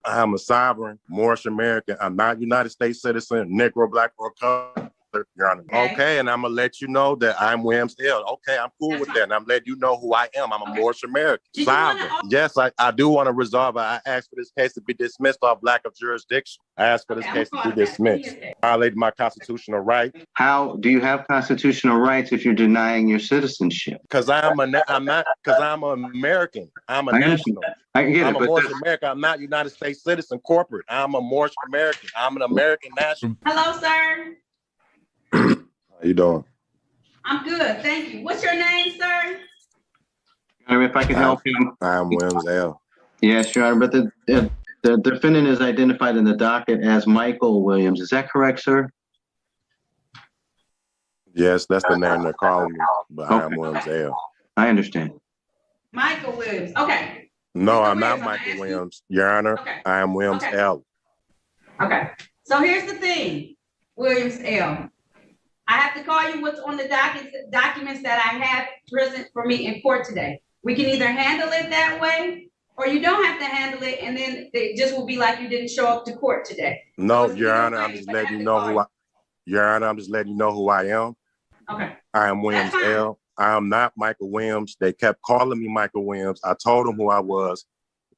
I'm a sovereign, Morish American. I'm not United States citizen, Negro, Black, or color, Your Honor. Okay, and I'm going to let you know that I'm Williams L. Okay, I'm cool with that. And I'm letting you know who I am. I'm a Morish American. Sovereign. Yes, I do want to resolve it. I asked for this case to be dismissed off lack of jurisdiction. I asked for this case to be dismissed. Violated my constitutional right. How do you have constitutional rights if you're denying your citizenship? Because I'm an American. I'm a national. I get it, I'm a Morish American. I'm not United States citizen corporate. I'm a Morish American. I'm an American national. Hello, sir. How you doing? I'm good, thank you. What's your name, sir? If I can help you. I'm Williams L. Yes, Your Honor, but the defendant is identified in the docket as Michael Williams. Is that correct, sir? Yes, that's the name they're calling me, but okay. I'm Williams L. I understand. Michael Williams, okay. No, I'm not Michael Williams, Your Honor. Okay. I am Williams L. Okay, so here's the thing, Williams L. I have to call you what's on the documents that I have present for me in court today. We can either handle it that way, or you don't have to handle it, and then it just will be like you didn't show up to court today. No, Your Honor, I'm just letting you know who I. Your Honor, I'm just letting you know who I am. Okay. I am Williams L. I am not Michael Williams. They kept calling me Michael Williams. I told them who I was.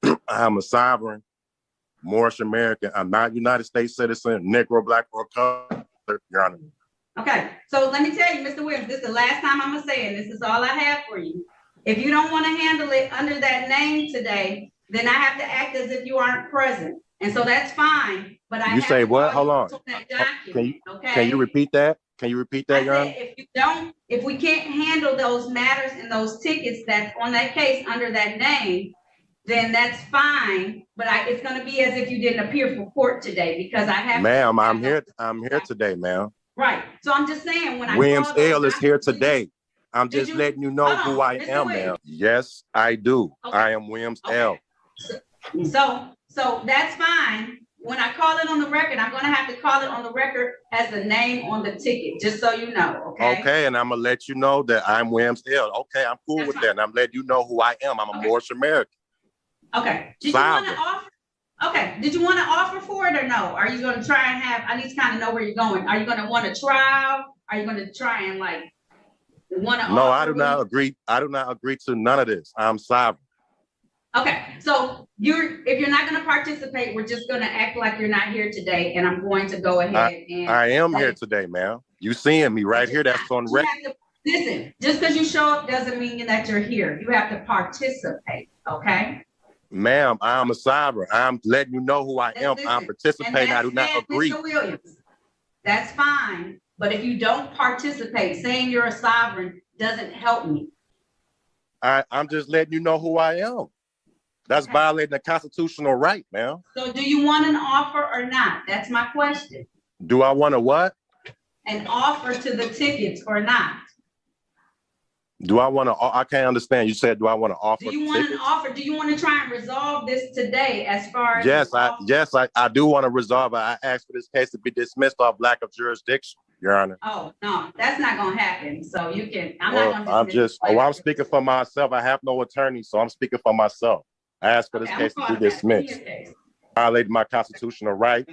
I am a sovereign, Morish American. I'm not United States citizen, Negro, Black, or color, Your Honor. Okay, so let me tell you, Mr. Williams, this is the last time I'm gonna say it. This is all I have for you. If you don't want to handle it under that name today, then I have to act as if you aren't present. And so that's fine, but I You say what? Hold on. Can you repeat that? Can you repeat that, Your Honor? If we can't handle those matters and those tickets that's on that case under that name, then that's fine. But it's going to be as if you didn't appear for court today because I have. Ma'am, I'm here today, ma'am. Right. So I'm just saying when Williams L is here today. I'm just letting you know who I am, ma'am. Yes, I do. Okay. I am Williams L. So that's fine. When I call it on the record, I'm going to have to call it on the record as the name on the ticket, just so you know, okay? Okay, and I'm going to let you know that I'm Williams L. Okay, I'm cool with that, and I'm letting you know who I am. I'm a Morish American. Okay. Did you want to offer? Okay. Did you want to offer for it or no? Are you going to try and have, I need to kind of know where you're going. Are you going to want a trial? Are you going to try and want to No, I do not agree. I do not agree to none of this. I'm sovereign. Okay, so if you're not going to participate, we're just going to act like you're not here today, and I'm going to go ahead and. I am here today, ma'am. You seeing me right here? That's on record. Listen, just because you show up doesn't mean that you're here. You have to participate, okay? Ma'am, I'm a sovereign. I'm letting you know who I am. I'm participating. I do not agree. Mr. Williams, that's fine, but if you don't participate, saying you're a sovereign doesn't help me. I'm just letting you know who I am. That's violating the constitutional right, ma'am. So do you want an offer or not? That's my question. Do I want a what? An offer to the tickets or not? Do I want to? I can't understand. You said, do I want to offer? Do you want an offer? Do you want to try and resolve this today as far as? Yes, I do want to resolve it. I asked for this case to be dismissed off lack of jurisdiction, Your Honor. Oh, no, that's not going to happen. So you can, I'm not going to. I'm speaking for myself. I have no attorney, so I'm speaking for myself. I asked for this case to be dismissed. Violated my constitutional right.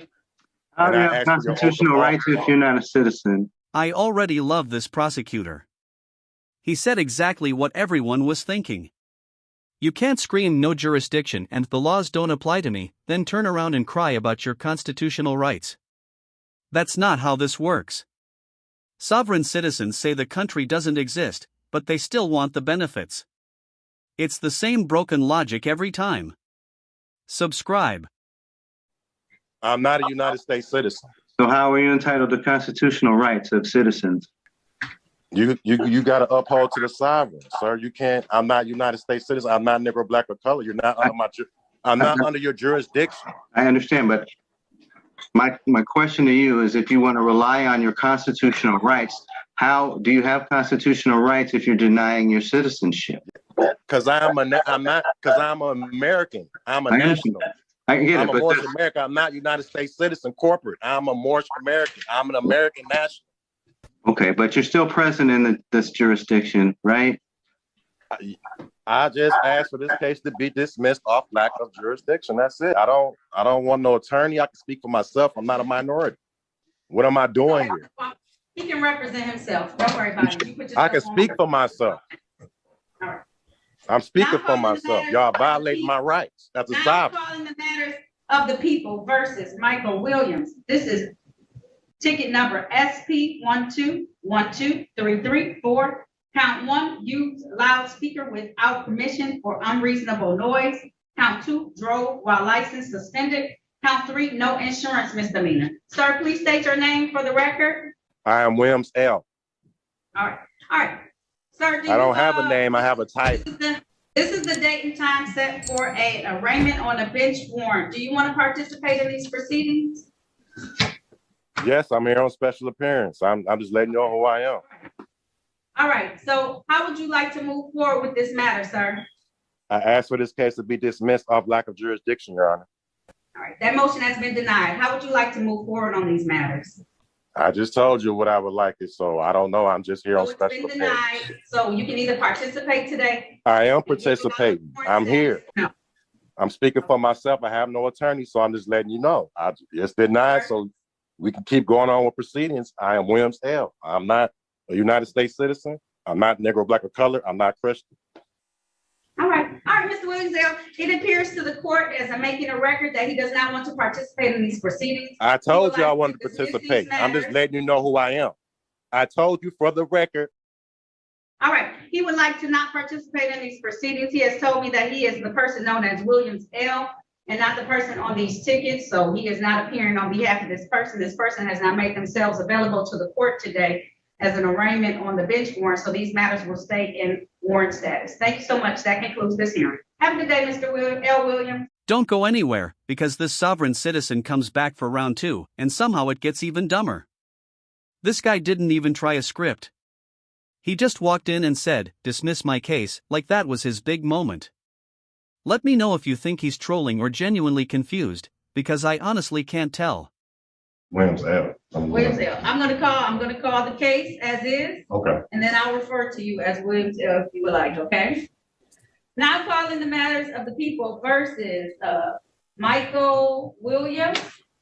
How do you have constitutional rights if you're not a citizen? I already love this prosecutor. He said exactly what everyone was thinking. You can't scream no jurisdiction and the laws don't apply to me, then turn around and cry about your constitutional rights. That's not how this works. Sovereign citizens say the country doesn't exist, but they still want the benefits. It's the same broken logic every time. Subscribe. I'm not a United States citizen. So how are you entitled to constitutional rights of citizens? You got to uphold to the sovereign, sir. You can't. I'm not United States citizen. I'm not Negro, Black, or color. You're not under I'm not under your jurisdiction. I understand, but my question to you is, if you want to rely on your constitutional rights, how do you have constitutional rights if you're denying your citizenship? Because I'm an American. I'm a national. I get I'm it, a Morish American. I'm not United States citizen corporate. I'm a Morish American. I'm an American national. Okay, but you're still present in this jurisdiction, right? I just asked for this case to be dismissed off lack of jurisdiction. That's it. I don't want no attorney. I can speak for myself. I'm not a minority. What am I doing here? He can represent himself. Don't worry about it. You put I can yourself on speak record. for myself. All right. I'm speaking Now for calling the myself. matters Y'all of the violating my people. rights. That's a Now sovereign. calling the matters of the people versus Michael Williams. This is ticket number SP 1212334. Count 1, use loudspeaker without permission or unreasonable noise. Count 2, drove while license suspended. Count 3, no insurance misdemeanor. Sir, please state your name for the record. I am Williams L. All right. Sir, I don't have a name. I have a title. This is the date and time set for an arraignment on a bench warrant. Do you want to participate in these proceedings? Yes, I'm here on special appearance. I'm just letting you know who I am. All right. So how would you like to move forward with this matter, sir? I asked for this case to be dismissed off lack of jurisdiction, Your Honor. All right. That motion has been denied. How would you like to move forward on these matters? I just told you what I would like it, so I don't know. I'm just here on So it's special been appearance. denied. So you can either participate today. I am participating. I'm here. No. I'm speaking for myself. I have no attorney, so I'm just letting you know. It's denied, so we can keep going on with proceedings. I am Williams L. I'm not a United States citizen. I'm not Negro, Black, or color. I'm not Christian. All right, Mr. Williams, it appears to the court as I'm making a record that he does not want to participate in these proceedings. I told you I wanted to dismiss these participate. I'm just matters. letting you know who I am. I told you for the record. All right, he would like to not participate in these proceedings. He has told me that he is the person known as Williams L. and not the person on these tickets, so he is not appearing on behalf of this person. This person has not made themselves available to the court today as an arraignment on the bench warrant, so these matters will stay in warrant status. Thank you so much. That concludes this hearing. Have a good day, Mr. L. Williams. Don't go anywhere, because this sovereign citizen comes back for round 2, and somehow it gets even dumber. This guy didn't even try a script. He just walked in and said, "Dismiss my case," like that was his big moment. Let me know if you think he's trolling or genuinely confused, because I honestly can't tell. Williams L. Williams L. I'm gonna call the case as is. Okay. And then I'll refer to you as Williams L. if you would like, okay? Now calling the matters of the people versus Michael Williams,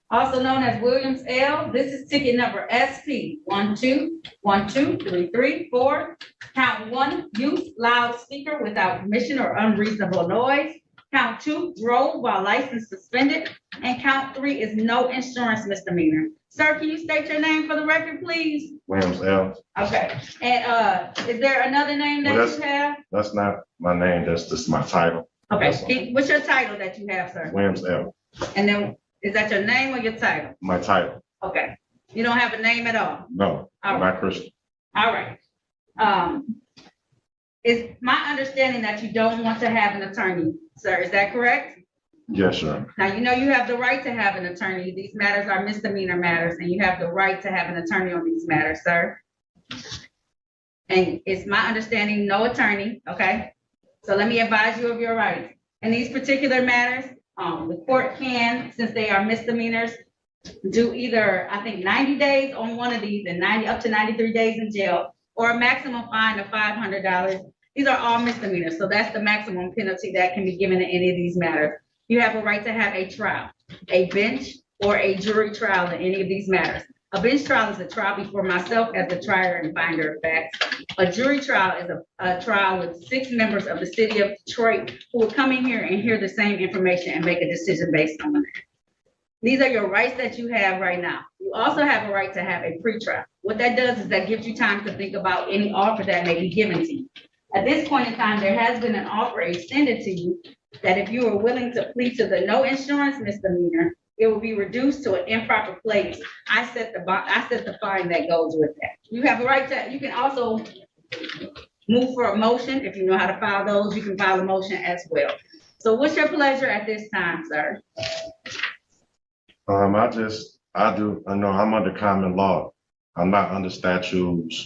also known as Williams L. This is ticket number SP 1212334. Count 1, use loudspeaker without permission or unreasonable noise. Count 2, drove while license suspended. And count 3 is no insurance misdemeanor. Sir, can you state your name for the record, please? Williams L. Okay. And is there another name that you have? That's not my name. That's just my title. Okay. What's your title that you have, sir? Williams L. And then is that your name or your title? My title. Okay. You don't have a name at all? No, I'm not Christian. All right. It's my understanding that you don't want to have an attorney, sir. Is that correct? Yes, sir. Now, you know you have the right to have an attorney. These matters are misdemeanor matters, and you have the right to have an attorney on these matters, sir. And it's my understanding, no attorney, okay? So let me advise you of your rights. In these particular matters, the court can, since they are misdemeanors, do either, I think, 90 days on one of these and up to 93 days in jail, or a maximum fine of $500. These are all misdemeanors, so that's the maximum penalty that can be given in any of these matters. You have a right to have a trial, a bench, or a jury trial in any of these matters. A bench trial is a trial before myself as the trier and finder of facts. A jury trial is a trial with 6 members of the city of Detroit who will come in here and hear the same information and make a decision based on that. These are your rights that you have right now. You also have a right to have a pretrial. What that does is that gives you time to think about any offer that may be given to you. At this point in time, there has been an offer extended to you that if you are willing to plead to the no insurance misdemeanor, it will be reduced to an improper place. I set the fine that goes with that. You have a right to, you can also move for a motion. If you know how to file those, you can file a motion as well. So what's your pleasure at this time, sir? I'm under common law. I'm not under statutes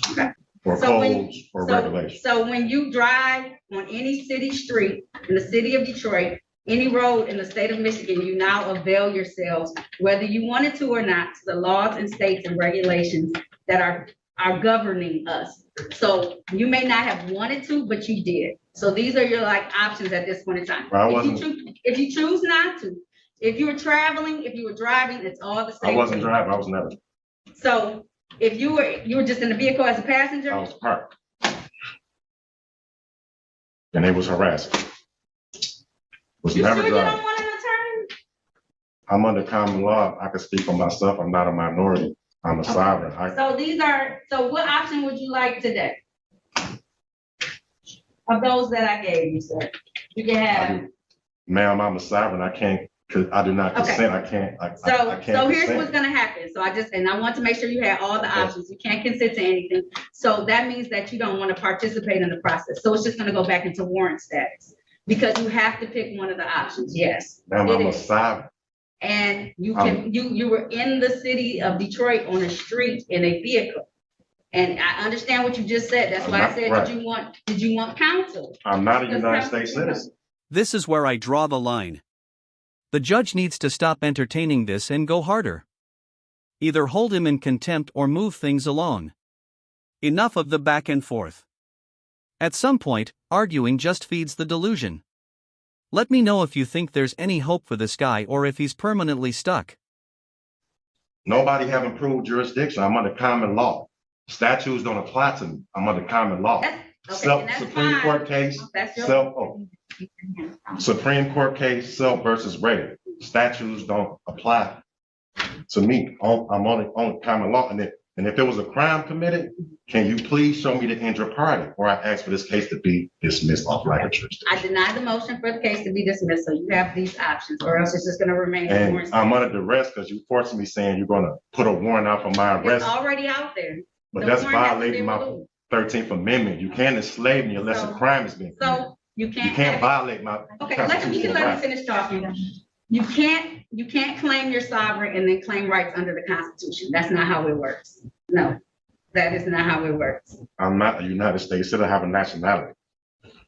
or codes or regulations. So when you drive on any city street in the city of Detroit, any road in the state of Michigan, you now avail yourselves, whether you wanted to or not, to the laws and states and regulations that are governing us. So you may not have wanted to, but you did. So these are your like options at this point in time. Well, If you choose not to, if you were traveling, if you were driving, it's all the same. I wasn't thing. driving. I was never. So if you were just in the vehicle as a passenger. I was parked. And they was harassing. Was You never sure you driving. don't want an attorney? I'm under common law. I can speak for myself. I'm not a minority. I'm a sovereign. So what option would you like today? Of those that I gave you, sir. You can have. Ma'am, I'm a sovereign. I can't, I do not consent. I can't. I can't So here's consent. what's gonna happen. So I want to make sure you have all the options. You can't consent to anything. So that means that you don't want to participate in the process. So it's just gonna go back into warrant status. Because you have to pick one of the options, yes. Ma'am, I'm a It is. sovereign. And you were in the city of Detroit on a street in a vehicle. And I understand what you just said. That's why I said, Right. did you want counsel? I'm not a United States citizen. This is where I draw the line. The judge needs to stop entertaining this and go harder. Either hold him in contempt or move things along. Enough of the back and forth. At some point, arguing just feeds the delusion. Let me know if you think there's any hope for this guy or if he's permanently stuck. Nobody have improved jurisdiction. I'm under common law. Statutes don't apply to me. I'm under common law. Supreme Court case, Supreme Court case, Self versus Ray. Statutes don't apply to me. I'm on common law. And if there was a crime committed, can you please show me the injured party? Or I ask for this case to be dismissed off like a jurisdiction. I deny the motion for the case to be dismissed, so you have these options, or else it's just gonna remain. And I'm under duress because you forcing me saying you're gonna put a warrant out for my arrest. It's already out there. But The that's warrant has to violating be my removed. 13th Amendment. You can't enslave me unless a crime is being committed. So you You can't. can't violate my Okay, you constitutional can let me rights. finish talking. You can't claim you're sovereign and then claim rights under the Constitution. That's not how it works. No, that is not how it works. I'm not a United States citizen. I have a nationality.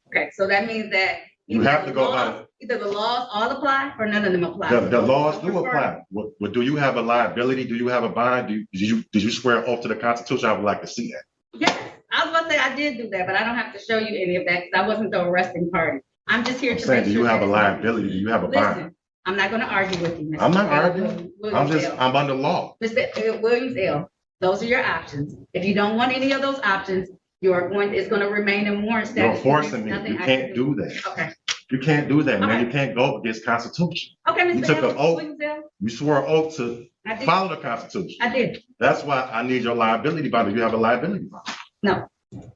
Okay, so that means that You have to go by either the laws all apply or none of them apply. the laws do apply. What do you have a liability? Do you have a bond? Did you swear oath to the Constitution? I would like to see that. Yes, I was gonna say I did do that, but I don't have to show you any of that because I wasn't the arresting party. I'm just here I'm to saying, make do sure. you have a that- liability? Do you have a bond? Listen, I'm not gonna argue with you, Mr. I'm not Williams arguing. L. I'm under law. Mr. Williams L., those are your options. If you don't want any of those options, it's gonna remain in warrant You're status. forcing me. Nothing You I can't can do that. Okay, You can't do that, man. Okay. You can't go against Constitution. okay, You Mr. took an oath. Williams L., You swore an oath to I did, follow the Constitution. I did. That's why I need your liability bond. Do you have a liability bond? No.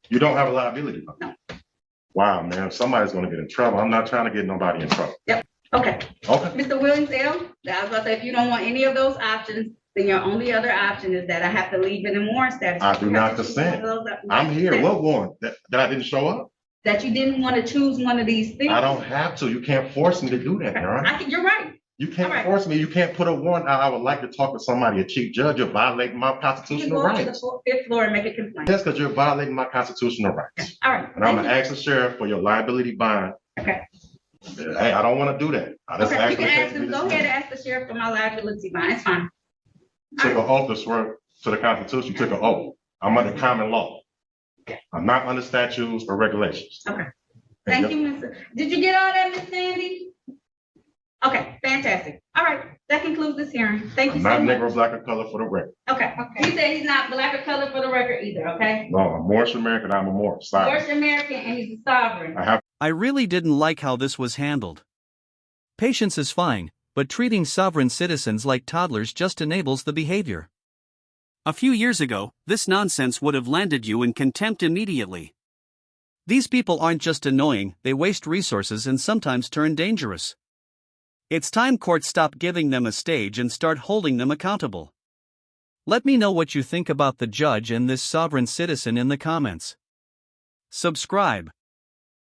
You don't have a liability bond? No. Wow, man, somebody's gonna get in trouble. I'm not trying to get nobody in trouble. Okay, Okay, Mr. Williams L., I was gonna say, if you don't want any of those options, then your only other option is that I have to leave it in warrant status. I do You not have to choose consent. one of those- I'm here. What warrant? That I didn't show up? That you didn't want to choose one of these things. I don't have to. You can't force me to do that, all right? You're right. You can't All right. force me. You can't put a warrant out. I would like to talk to somebody, a chief judge. You're violating my You can constitutional go up to rights. the fifth floor and make a complaint. Just because you're violating my constitutional rights. All right. And I'm Thank gonna ask the sheriff for your liability bond. Okay. Hey, I don't want to do that. I just Okay, asked you can for the ask them, go ahead and ask the sheriff for my liability bond, it's fine. Took an oath to swear to the Constitution. You took an oath. I'm under common law. I'm not under statutes or regulations. Okay. Thank you, Mr. Did you get all that, Miss Sandy? Okay, fantastic. All right, that concludes this hearing. Thank you I'm so not much. Negro, black, or color for the record. Okay, he said he's not black or color for the record either, okay? No, I'm Morish American. I'm a Morris. Sorry. Morish American and he's a sovereign. I really didn't like how this was handled. Patience is fine, but treating sovereign citizens like toddlers just enables the behavior. A few years ago, this nonsense would have landed you in contempt immediately. These people aren't just annoying, they waste resources and sometimes turn dangerous. It's time courts stop giving them a stage and start holding them accountable. Let me know what you think about the judge and this sovereign citizen in the comments. Subscribe.